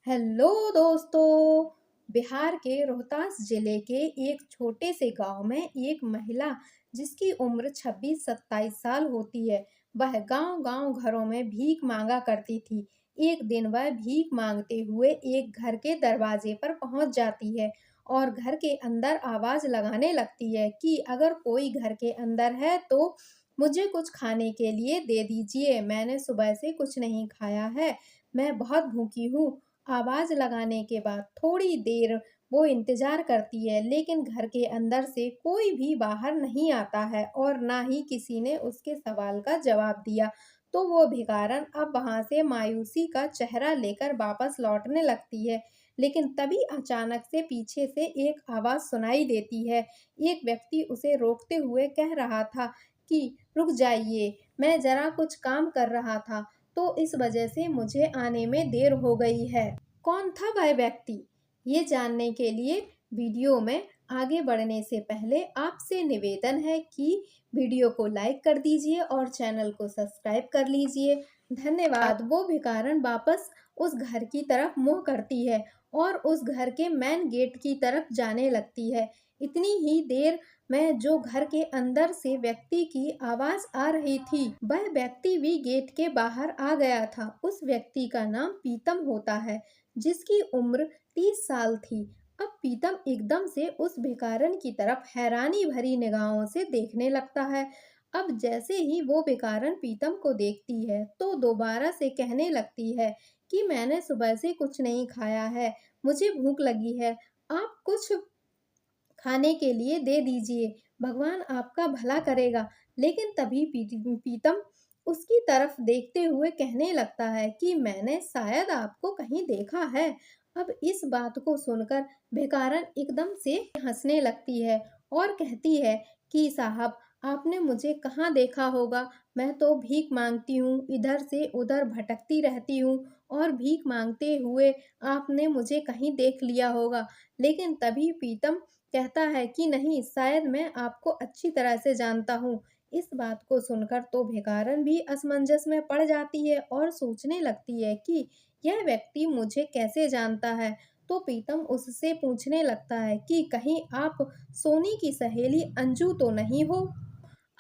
Hello दोस्तों। बिहार के रोहतास जिले के एक छोटे से गांव में एक महिला जिसकी उम्र 26-27 साल होती है, वह गांव-गांव घरों में भीख मांगा करती थी। एक दिन वह भीख मांगते हुए एक घर के दरवाजे पर पहुंच जाती है और घर के अंदर आवाज लगाने लगती है कि अगर कोई घर के अंदर है तो मुझे कुछ खाने के लिए दे दीजिए। मैंने सुबह से कुछ नहीं खाया है, मैं बहुत भूखी हूँ। आवाज लगाने के बाद थोड़ी देर वो इंतजार करती है, लेकिन घर के अंदर से कोई भी बाहर नहीं आता है और ना ही किसी ने उसके सवाल का जवाब दिया। तो वो भिखारन अब वहां से मायूसी का चेहरा लेकर वापस लौटने लगती है, लेकिन तभी अचानक से पीछे से एक आवाज सुनाई देती है। एक व्यक्ति उसे रोकते हुए कह रहा था कि रुक जाइए, मैं जरा कुछ काम कर रहा था, तो इस वजह से मुझे आने में देर हो गई है। कौन था वह व्यक्ति? ये जानने के लिए वीडियो में आगे बढ़ने से पहले आपसे निवेदन है कि वीडियो को लाइक कर दीजिए और चैनल को सब्सक्राइब कर लीजिए। धन्यवाद। वो भिखारन वापस उस घर की तरफ मुंह करती है और उस घर के मेन गेट की तरफ जाने लगती है। इतनी ही देर में जो घर के अंदर से व्यक्ति की आवाज आ रही थी, वह व्यक्ति भी गेट के बाहर आ गया था। उस व्यक्ति का नाम पीतम होता है, जिसकी उम्र 30 साल थी। अब पीतम एकदम से उस भिखारन की तरफ हैरानी भरी निगाहों से देखने लगता है। अब जैसे ही वो भिखारन पीतम को देखती है तो दोबारा से कहने लगती है कि मैंने सुबह से कुछ नहीं खाया है, मुझे भूख लगी है, आप कुछ खाने के लिए दे दीजिए, भगवान आपका भला करेगा। लेकिन तभी पीतम उसकी तरफ देखते हुए कहने लगता है कि मैंने शायद आपको कहीं देखा है। अब इस बात को सुनकर भिखारन एकदम से हंसने लगती है और कहती है कि साहब, आपने मुझे कहाँ देखा होगा, मैं तो भीख मांगती हूँ, इधर से उधर भटकती रहती हूँ और भीख मांगते हुए आपने मुझे कहीं देख लिया होगा। लेकिन तभी पीतम कहता है कि नहीं, शायद मैं आपको अच्छी तरह से जानता हूँ। इस बात को सुनकर तो भिखारन भी असमंजस में पड़ जाती है और सोचने लगती है कि यह व्यक्ति मुझे कैसे जानता है। तो प्रीतम उससे पूछने लगता है कि कहीं आप सोनी की सहेली अंजू तो नहीं हो।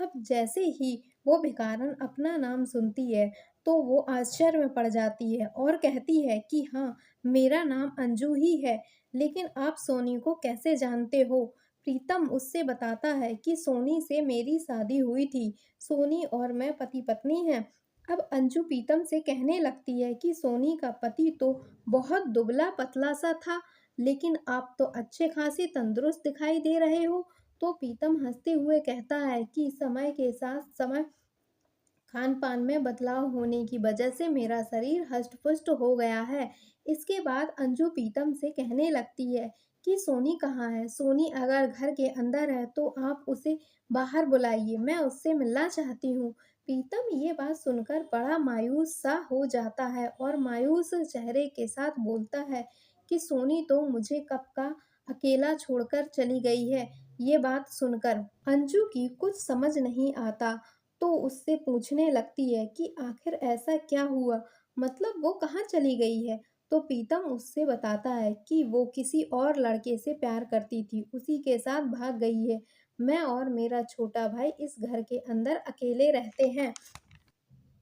अब जैसे ही वो भिखारन अपना नाम सुनती है तो वो आश्चर्य में पड़ जाती है और कहती है कि हाँ, मेरा नाम अंजू ही है, लेकिन आप सोनी को कैसे जानते हो? प्रीतम उससे बताता है कि सोनी से मेरी शादी हुई थी, सोनी और मैं पति पत्नी हैं। अब अंजू प्रीतम से कहने लगती है कि सोनी का पति तो बहुत दुबला पतला सा था, लेकिन आप तो अच्छे खासे तंदुरुस्त दिखाई दे रहे हो। तो प्रीतम हंसते हुए कहता है कि समय के साथ समय खान पान में बदलाव होने की वजह से मेरा शरीर हष्ट-पुष्ट हो गया है। इसके बाद अंजू प्रीतम से कहने लगती है कि सोनी कहाँ है? सोनी अगर घर के अंदर है तो आप उसे बाहर बुलाइए, मैं उससे मिलना चाहती हूँ। प्रीतम ये बात सुनकर बड़ा मायूस सा हो जाता है और मायूस चेहरे के साथ बोलता है कि सोनी तो मुझे कब का अकेला छोड़कर चली गई है। ये बात सुनकर अंजू की कुछ समझ नहीं आता, तो उससे पूछने लगती है कि आखिर ऐसा क्या हुआ, मतलब वो कहाँ चली गई है। तो प्रीतम उससे बताता है कि वो किसी और लड़के से प्यार करती थी, उसी के साथ भाग गई है। मैं और मेरा छोटा भाई इस घर के अंदर अकेले रहते हैं।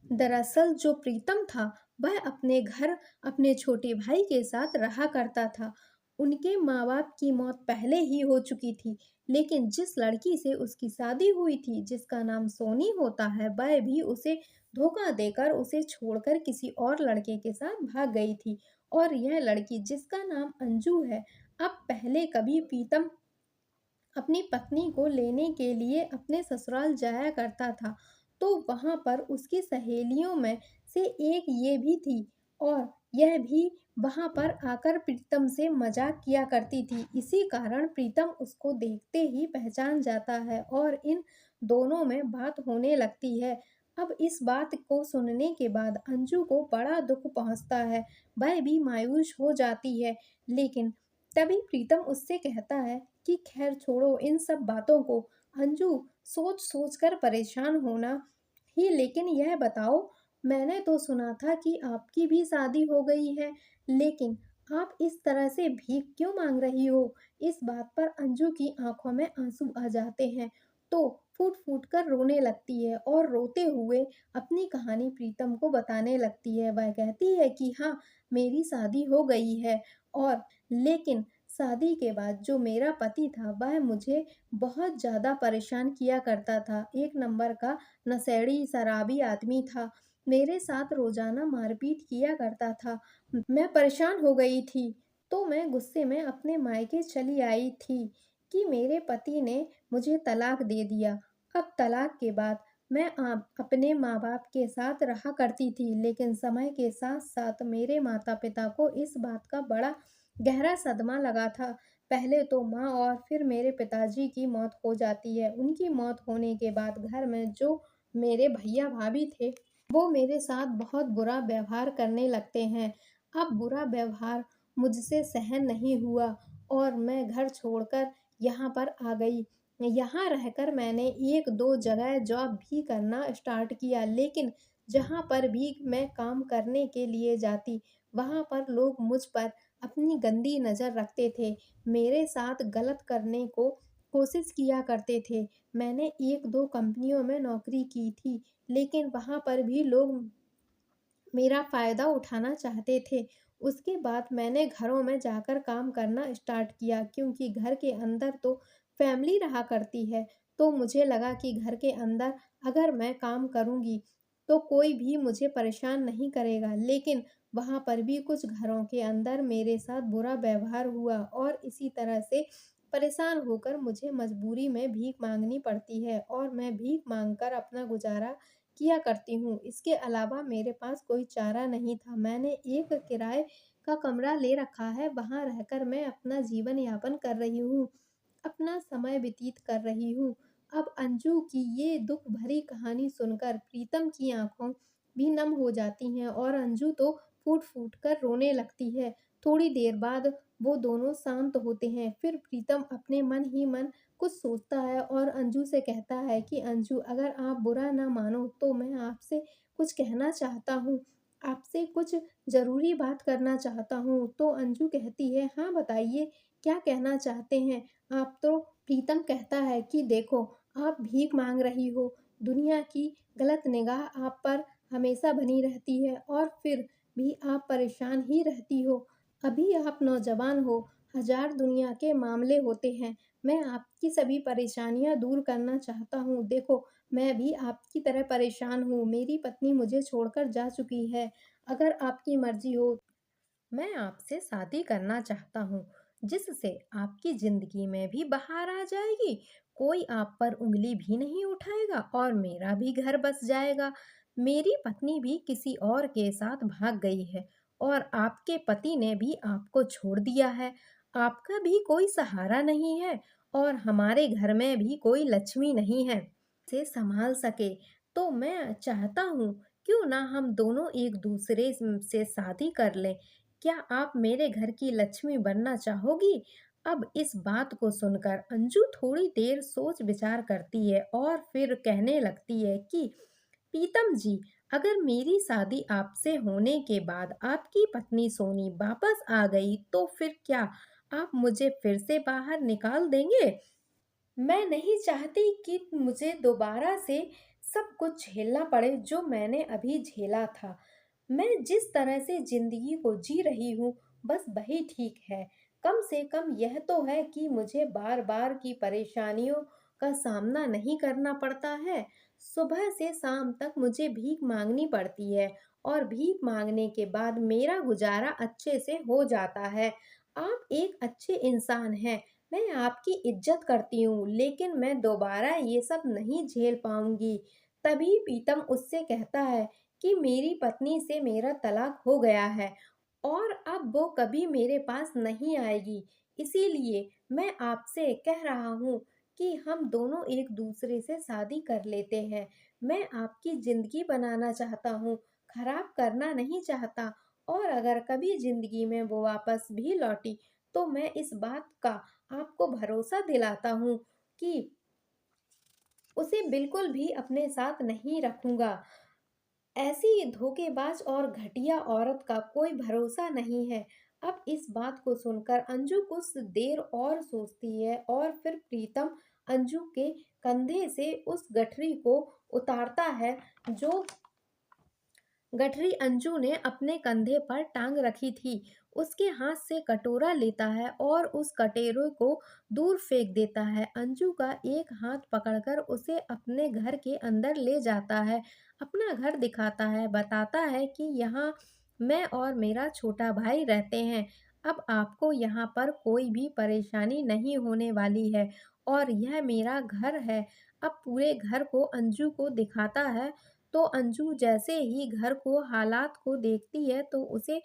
दरअसल जो प्रीतम था वह अपने घर अपने छोटे भाई के साथ रहा करता था। उनके माँ बाप की मौत पहले ही हो चुकी थी, लेकिन जिस लड़की से उसकी शादी हुई थी, जिसका नाम सोनी होता है, वह भी उसे धोखा देकर उसे छोड़कर किसी और लड़के के साथ भाग गई थी। और यह लड़की जिसका नाम अंजू है, अब पहले कभी प्रीतम अपनी पत्नी को लेने के लिए अपने ससुराल जाया करता था, तो वहाँ पर उसकी सहेलियों में से एक ये भी थी और यह भी वहाँ पर आकर प्रीतम से मजाक किया करती थी। इसी कारण प्रीतम उसको देखते ही पहचान जाता है और इन दोनों में बात होने लगती है। अब इस बात को सुनने के बाद अंजू को बड़ा दुख पहुंचता है, वह भी मायूस हो जाती है। लेकिन तभी प्रीतम उससे कहता है कि खैर छोड़ो इन सब बातों को, अंजू, सोच सोच कर परेशान होना ही। लेकिन यह बताओ, मैंने तो सुना था कि आपकी भी शादी हो गई है, लेकिन आप इस तरह से भीख क्यों मांग रही हो? इस बात पर अंजू की आंखों में आंसू आ जाते हैं, तो फूट फूट कर रोने लगती है और रोते हुए अपनी कहानी प्रीतम को बताने लगती है। वह कहती है कि हाँ, मेरी शादी हो गई है, और लेकिन शादी के बाद जो मेरा पति था वह मुझे बहुत ज़्यादा परेशान किया करता था। एक नंबर का नशेड़ी शराबी आदमी था। मेरे साथ रोज़ाना मारपीट किया करता था। मैं परेशान हो गई थी, तो मैं गुस्से में अपने मायके चली आई थी कि मेरे पति ने मुझे तलाक दे दिया। अब तलाक के बाद मैं अपने माँ-बाप के साथ रहा करती थी, लेकिन समय के साथ-साथ मेरे माता-पिता को इस बात का बड़ा गहरा सदमा लगा था। पहले तो माँ और फिर मेरे पिताजी की मौत हो जाती है। उनकी मौत होने के बाद घर में जो मेरे भैया-भाभी थे, वो मेरे साथ बहुत बुरा व्यवहार करने लगते हैं। अब बुरा व्यवहार मुझसे सहन नहीं हुआ और मैं घर छोड़कर यहाँ पर आ गई। यहाँ रहकर मैंने 1-2 जगह जॉब भी करना स्टार्ट किया, लेकिन जहाँ पर भी मैं काम करने के लिए जाती, वहाँ पर लोग मुझ पर अपनी गंदी नज़र रखते थे। मेरे साथ गलत करने को कोशिश किया करते थे। मैंने 1-2 कंपनियों में नौकरी की थी, लेकिन वहाँ पर भी लोग मेरा फ़ायदा उठाना चाहते थे। उसके बाद मैंने घरों में जाकर काम करना स्टार्ट किया, क्योंकि घर के अंदर तो फैमिली रहा करती है। तो मुझे लगा कि घर के अंदर अगर मैं काम करूँगी, तो कोई भी मुझे परेशान नहीं करेगा। लेकिन वहाँ पर भी कुछ घरों के अंदर मेरे साथ बुरा व्यवहार हुआ और इसी तरह से परेशान होकर मुझे मजबूरी में भीख माँगनी पड़ती है और मैं भीख माँग कर अपना गुज़ारा किया करती हूँ। इसके अलावा मेरे पास कोई चारा नहीं था। मैंने एक किराए का कमरा ले रखा है, वहाँ रहकर मैं अपना जीवन यापन कर रही हूँ, अपना समय व्यतीत कर रही हूँ। अब अंजू की ये दुःख भरी कहानी सुनकर प्रीतम की आँखों भी नम हो जाती हैं और अंजू तो फूट-फूट कर रोने लगती है। थोड़ी देर बाद वो दोनों शांत होते हैं। फिर प्रीतम अपने मन ही मन कुछ सोचता है और अंजू से कहता है कि अंजू, अगर आप बुरा ना मानो तो मैं आपसे कुछ कहना चाहता हूँ, आपसे कुछ ज़रूरी बात करना चाहता हूँ। तो अंजू कहती है, हाँ बताइए, क्या कहना चाहते हैं आप? तो प्रीतम कहता है कि देखो, आप भीख मांग रही हो, दुनिया की गलत निगाह आप पर हमेशा बनी रहती है और फिर भी आप परेशान ही रहती हो। अभी आप नौजवान हो, हजार दुनिया के मामले होते हैं। मैं आपकी सभी परेशानियाँ दूर करना चाहता हूँ। देखो, मैं भी आपकी तरह परेशान हूँ। मेरी पत्नी मुझे छोड़कर जा चुकी है। अगर आपकी मर्ज़ी हो, मैं आपसे शादी करना चाहता हूँ, जिससे आपकी ज़िंदगी में भी बहार आ जाएगी, कोई आप पर उँगली भी नहीं उठाएगा और मेरा भी घर बस जाएगा। मेरी पत्नी भी किसी और के साथ भाग गई है और आपके पति ने भी आपको छोड़ दिया है। आपका भी कोई सहारा नहीं है और हमारे घर में भी कोई लक्ष्मी नहीं है से संभाल सके। तो मैं चाहता हूँ, क्यों ना हम दोनों एक दूसरे से शादी कर लें। क्या आप मेरे घर की लक्ष्मी बनना चाहोगी? अब इस बात को सुनकर अंजू थोड़ी देर सोच विचार करती है और फिर कहने लगती है कि प्रीतम जी, अगर मेरी शादी आपसे होने के बाद आपकी पत्नी सोनी वापस आ गई तो फिर क्या आप मुझे फिर से बाहर निकाल देंगे? मैं नहीं चाहती कि मुझे दोबारा से सब कुछ झेलना पड़े जो मैंने अभी झेला था। मैं जिस तरह से ज़िंदगी को जी रही हूँ, बस वही ठीक है। कम से कम यह तो है कि मुझे बार-बार की परेशानियों का सामना नहीं करना पड़ता है। सुबह से शाम तक मुझे भीख माँगनी पड़ती है और भीख माँगने के बाद मेरा गुज़ारा अच्छे से हो जाता है। आप एक अच्छे इंसान हैं, मैं आपकी इज्जत करती हूँ, लेकिन मैं दोबारा ये सब नहीं झेल पाऊँगी। तभी प्रीतम उससे कहता है कि मेरी पत्नी से मेरा तलाक हो गया है और अब वो कभी मेरे पास नहीं आएगी। इसीलिए मैं आपसे कह रहा हूँ कि हम दोनों एक दूसरे से शादी कर लेते हैं। मैं आपकी ज़िंदगी बनाना चाहता हूँ, खराब करना नहीं चाहता, और अगर कभी ज़िंदगी में वो वापस भी लौटी, तो मैं इस बात का आपको भरोसा दिलाता हूँ कि उसे बिल्कुल भी अपने साथ नहीं रखूँगा। ऐसी धोखेबाज और घटिया औरत का कोई भरोसा नहीं है। अब इस बात को सुनकर अंजू कुछ देर और सोचती है और फिर प्रीतम अंजू के कंधे से उस गठरी को उतारता है जो गठरी अंजू ने अपने कंधे पर टांग रखी थी। उसके हाथ से कटोरा लेता है और उस कटोरे को दूर फेंक देता है। अंजू का एक हाथ पकड़कर उसे अपने घर के अंदर ले जाता है, अपना घर दिखाता है, बताता है कि यहाँ मैं और मेरा छोटा भाई रहते हैं। अब आपको यहाँ पर कोई भी परेशानी नहीं होने वाली है और यह मेरा घर है। अब पूरे घर को अंजू को दिखाता है, तो अंजू जैसे ही घर को हालात को देखती है तो उसे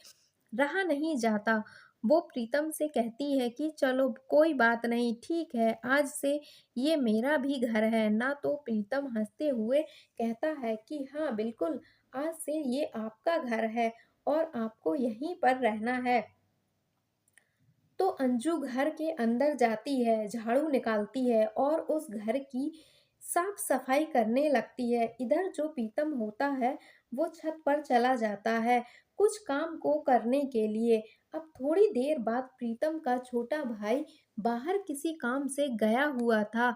रहा नहीं जाता। वो प्रीतम से कहती है कि चलो कोई बात नहीं, ठीक है, आज से ये मेरा भी घर है ना। तो प्रीतम हंसते हुए कहता है कि हाँ बिल्कुल, आज से ये आपका घर है और आपको यहीं पर रहना है। तो अंजू घर के अंदर जाती है, झाड़ू निकालती है और उस घर की साफ सफाई करने लगती है। इधर जो प्रीतम होता है वो छत पर चला जाता है कुछ काम को करने के लिए। अब थोड़ी देर बाद प्रीतम का छोटा भाई बाहर किसी काम से गया हुआ था।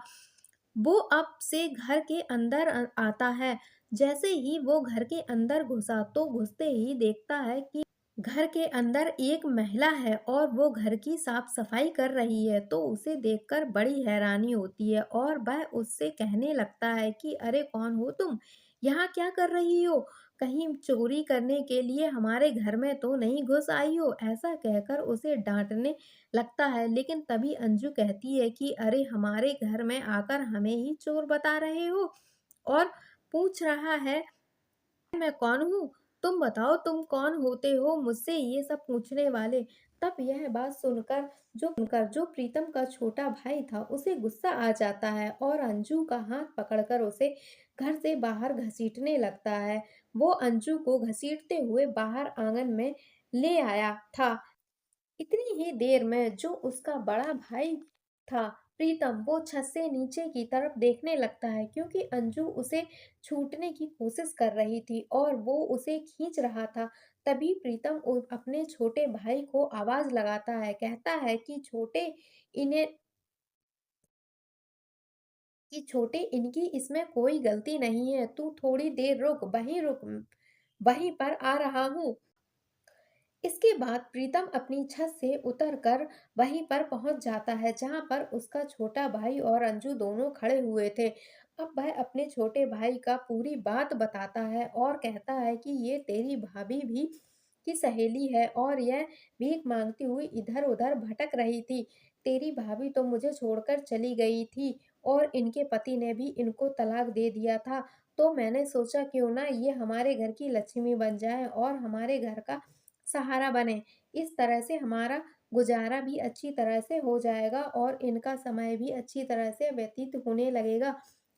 वो अब से घर के अंदर आता है। जैसे ही वो घर के अंदर घुसा तो घुसते ही देखता है कि घर के अंदर एक महिला है और वो घर की साफ सफाई कर रही है। तो उसे देखकर बड़ी हैरानी होती है और वह उससे कहने लगता है कि अरे कौन हो तुम, यहाँ क्या कर रही हो, कहीं चोरी करने के लिए हमारे घर में तो नहीं घुस आई हो। ऐसा कहकर उसे डांटने लगता है, लेकिन तभी अंजू कहती है कि अरे हमारे घर में आकर हमें ही चोर बता रहे हो और पूछ रहा है मैं कौन हूँ? तुम बताओ तुम कौन होते हो मुझसे ये सब पूछने वाले। तब यह बात सुनकर जो प्रीतम का छोटा भाई था उसे गुस्सा आ जाता है और अंजू का हाथ पकड़कर उसे घर से बाहर घसीटने लगता है। वो अंजू को घसीटते हुए बाहर आंगन में ले आया था। इतनी ही देर में जो उसका बड़ा भाई था प्रीतम, वो छत से नीचे की तरफ देखने लगता है क्योंकि अंजू उसे छूटने की कोशिश कर रही थी और वो उसे खींच रहा था। तभी प्रीतम अपने छोटे भाई को आवाज लगाता है, कहता है कि इन्हें छोटे इनकी इसमें कोई गलती नहीं है, तू थोड़ी देर रुक, वहीं पर आ रहा हूँ। इसके बाद प्रीतम अपनी छत से उतरकर वहीं पर पहुंच जाता है जहां पर उसका छोटा भाई और अंजू दोनों खड़े हुए थे। अब वह अपने छोटे भाई का पूरी बात बताता है और कहता है कि ये तेरी भाभी भी की सहेली है और यह भीख मांगती हुई इधर उधर भटक रही थी। तेरी भाभी तो मुझे छोड़कर चली गई थी और इनके पति ने भी इनको तलाक दे दिया था। तो मैंने सोचा क्यों ना ये हमारे घर की लक्ष्मी बन जाए और हमारे घर का सहारा बने। इस तरह से हमारा गुजारा भी अच्छी तरह से हो जाएगा और इनका समय भी अच्छी तरह से व्यतीत होने लगेगा।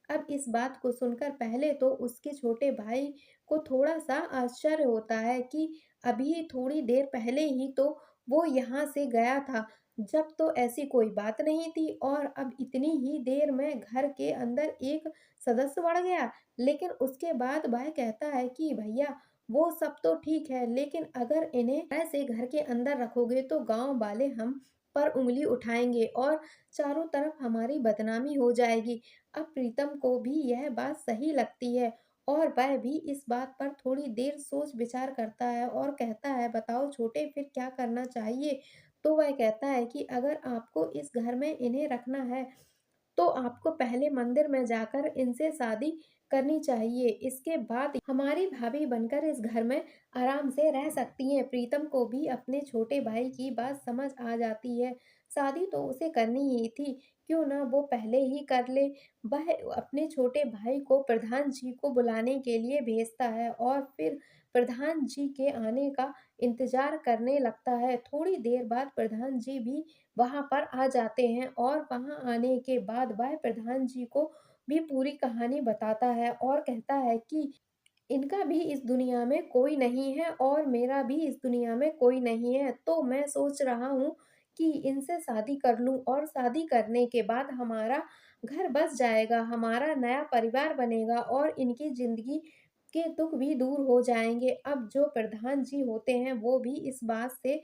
अब इस बात को सुनकर पहले तो उसके छोटे भाई को थोड़ा-सा आश्चर्य होता है कि अभी थोड़ी देर पहले ही तो वो यहाँ से गया था, जब तो ऐसी कोई बात नहीं थी और अब इतनी ही देर में घर के अंदर एक सदस्य बढ़ गया। लेकिन उसके बाद वह कहता है कि भैया वो सब तो ठीक है, लेकिन अगर इन्हें ऐसे घर के अंदर रखोगे तो गाँव वाले हम पर उँगली उठाएँगे और चारों तरफ हमारी बदनामी हो जाएगी। अब प्रीतम को भी यह बात सही लगती है और वह भी इस बात पर थोड़ी देर सोच विचार करता है और कहता है बताओ छोटे फिर क्या करना चाहिए? तो वह कहता है कि अगर आपको इस घर में इन्हें रखना है तो आपको पहले मंदिर में जाकर इनसे शादी करनी चाहिए। इसके बाद हमारी भाभी बनकर इस घर में आराम से रह सकती हैं। प्रीतम को भी अपने छोटे भाई की बात समझ आ जाती है। शादी तो उसे करनी ही थी, क्यों ना वो पहले ही कर ले। वह अपने छोटे भाई को प्रधान जी को बुलाने के लिए भेजता है और फिर प्रधान जी के आने का इंतजार करने लगता है। थोड़ी देर बाद प्रधान जी भी वहाँ पर आ जाते हैं और वहाँ आने के बाद वह प्रधान जी को भी पूरी कहानी बताता है और कहता है कि इनका भी इस दुनिया में कोई नहीं है और मेरा भी इस दुनिया में कोई नहीं है। तो मैं सोच रहा हूँ कि इनसे शादी कर लूँ और शादी करने के बाद हमारा घर बस जाएगा, हमारा नया परिवार बनेगा और इनकी ज़िंदगी के दुःख भी दूर हो जाएँगे। अब जो प्रधान जी होते हैं वो भी इस बात से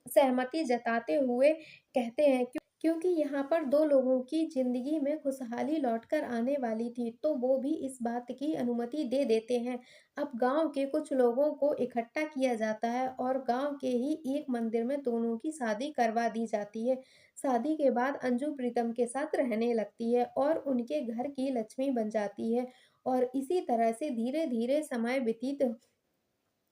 सहमति जताते हुए कहते हैं क्योंकि यहाँ पर दो लोगों की जिंदगी में खुशहाली लौटकर आने वाली थी, तो वो भी इस बात की अनुमति दे देते हैं। अब गांव के कुछ लोगों को इकट्ठा किया जाता है और गांव के ही एक मंदिर में दोनों की शादी करवा दी जाती है। शादी के बाद अंजू प्रीतम के साथ रहने लगती है और उनके घर की लक्ष्मी बन जाती है और इसी तरह से धीरे धीरे समय व्यतीत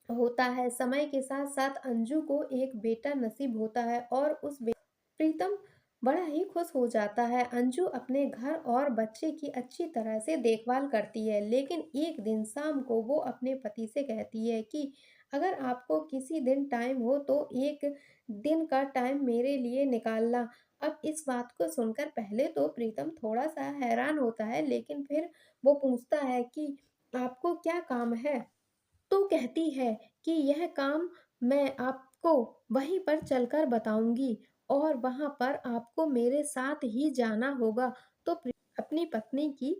होता है। समय के साथ साथ अंजू को एक बेटा नसीब होता है और प्रीतम बड़ा ही खुश हो जाता है। अंजू अपने घर और बच्चे की अच्छी तरह से देखभाल करती है, लेकिन एक दिन शाम को वो अपने पति से कहती है कि अगर आपको किसी दिन टाइम हो तो एक दिन का टाइम मेरे लिए निकालना। अब इस बात को सुनकर पहले तो प्रीतम थोड़ा सा हैरान होता है, लेकिन फिर वो पूछता है कि आपको क्या काम है? तो कहती है कि यह काम मैं आपको वहीं पर चलकर बताऊंगी और वहां पर आपको मेरे साथ ही जाना होगा। तो अपनी पत्नी की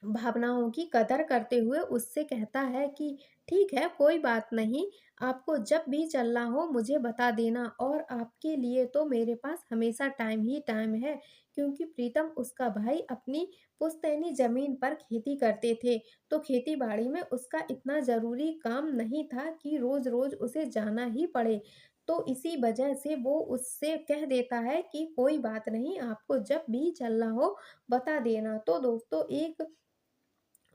भावनाओं की कदर करते हुए उससे कहता है कि ठीक है, कोई बात नहीं, आपको जब भी चलना हो मुझे बता देना और आपके लिए तो मेरे पास हमेशा टाइम ही टाइम है। क्योंकि प्रीतम उसका भाई अपनी पुश्तैनी जमीन पर खेती करते थे, तो खेती बाड़ी में उसका इतना जरूरी काम नहीं था कि रोज रोज उसे जाना ही पड़े। तो इसी वजह से वो उससे कह देता है कि कोई बात नहीं, आपको जब भी चलना हो बता देना। तो दोस्तों, एक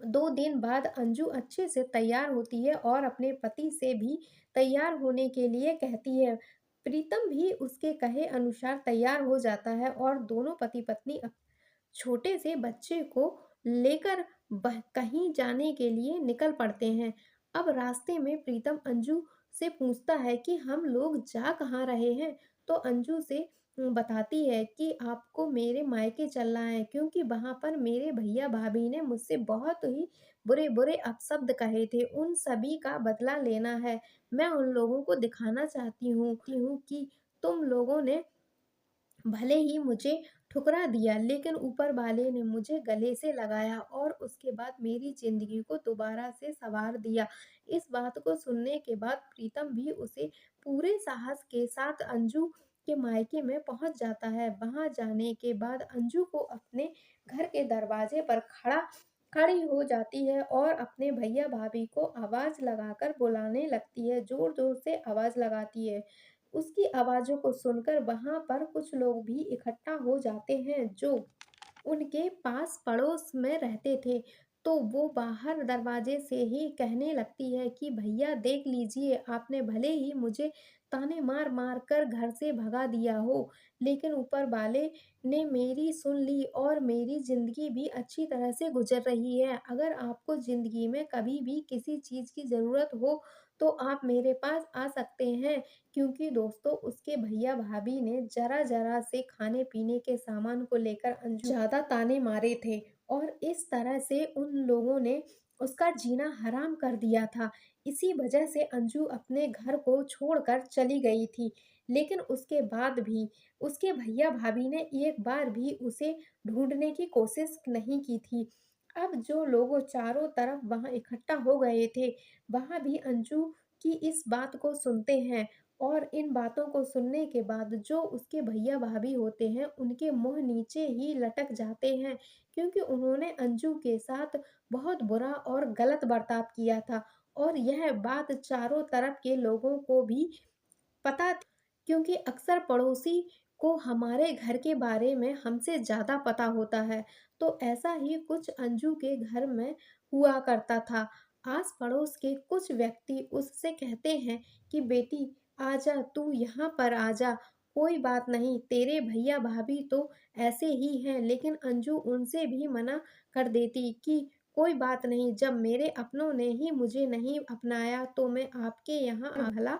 2 दिन बाद अंजू अच्छे से तैयार होती है और अपने पति से भी तैयार होने के लिए कहती है। प्रीतम भी उसके कहे अनुसार तैयार हो जाता है और दोनों पति पत्नी छोटे से बच्चे को लेकर कहीं जाने के लिए निकल पड़ते हैं। अब रास्ते में प्रीतम अंजू से पूछता है कि हम लोग जा कहाँ रहे हैं? तो अंजू से बताती है कि आपको मेरे मायके चलना है, क्योंकि वहां पर मेरे भैया भाभी ने मुझसे बहुत ही बुरे बुरे अपशब्द कहे थे, उन सभी का बदला लेना है। मैं उन लोगों को दिखाना चाहती हूँ कि तुम लोगों ने भले ही मुझे ठुकरा दिया, लेकिन ऊपर वाले ने मुझे गले से लगाया और उसके बाद मेरी जिंदगी को दोबारा से संवार दिया। इस बात को सुनने के बाद प्रीतम भी उसे पूरे साहस के साथ अंजू के मायके में पहुंच जाता है। वहां जाने के बाद अंजू को अपने घर के दरवाजे पर खड़ी हो जाती है और अपने भैया भाभी को आवाज लगाकर बुलाने लगती है, जोर जोर से आवाज लगाती है। उसकी आवाज़ों को सुनकर वहाँ पर कुछ लोग भी इकट्ठा हो जाते हैं जो उनके पास पड़ोस में रहते थे। तो वो बाहर दरवाजे से ही कहने लगती है कि भैया देख लीजिए, आपने भले ही मुझे ताने मार मार कर घर से भगा दिया हो, लेकिन ऊपर वाले ने मेरी सुन ली और मेरी जिंदगी भी अच्छी तरह से गुजर रही है। अगर आपको जिंदगी में कभी भी किसी चीज की जरूरत हो तो आप मेरे पास आ सकते हैं। क्योंकि दोस्तों, उसके भैया भाभी ने जरा जरा से खाने पीने के सामान को लेकर अंजू ज्यादा ताने मारे थे और इस तरह से उन लोगों ने उसका जीना हराम कर दिया था। इसी वजह से अंजू अपने घर को छोड़कर चली गई थी, लेकिन उसके बाद भी उसके भैया भाभी ने एक बार भी उसे ढूंढने की कोशिश नहीं की थी। अब जो लोग चारों तरफ वहां इकट्ठा हो गए थे, वहां भी अंजू की इस बात को सुनते हैं और इन बातों को सुनने के बाद जो उसके भैया भाभी होते हैं उनके मुंह नीचे ही लटक जाते हैं, क्योंकि उन्होंने अंजू के साथ बहुत बुरा और गलत बर्ताव किया था और यह बात चारों तरफ के लोगों को भी पता थी। क्योंकि अक्सर पड़ोसी को हमारे घर के बारे में हमसे ज्यादा पता होता है, तो ऐसा ही कुछ अंजू के घर में हुआ करता था। आस पड़ोस के कुछ व्यक्ति उससे कहते हैं कि बेटी आजा, तू यहाँ पर आजा, कोई बात नहीं, तेरे भैया भाभी तो ऐसे ही हैं। लेकिन अंजू उनसे भी मना कर देती कि कोई बात नहीं, जब मेरे अपनों ने ही मुझे नहीं अपनाया तो मैं आपके यहाँ भला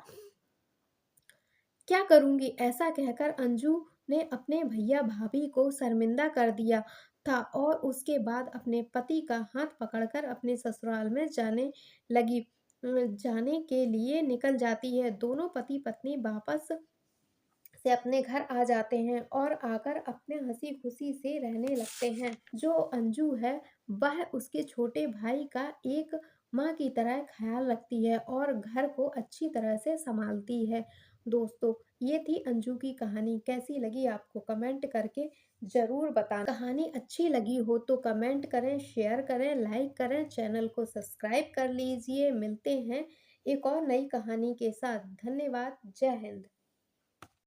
क्या करूंगी? ऐसा कहकर अंजू ने अपने भैया भाभी को शर्मिंदा कर दिया था और उसके बाद अपने पति का हाथ पकड़कर अपने ससुराल में जाने के लिए निकल जाती है। दोनों पति पत्नी वापस से अपने घर आ जाते हैं और आकर अपने हंसी खुशी से रहने लगते हैं। जो अंजू है वह उसके छोटे भाई का एक माँ की तरह ख्याल रखती है और घर को अच्छी तरह से संभालती है। दोस्तों, ये थी अंजू की कहानी। कैसी लगी आपको कमेंट करके ज़रूर बताना। कहानी अच्छी लगी हो तो कमेंट करें, शेयर करें, लाइक करें, चैनल को सब्सक्राइब कर लीजिए। मिलते हैं एक और नई कहानी के साथ। धन्यवाद। जय हिंद।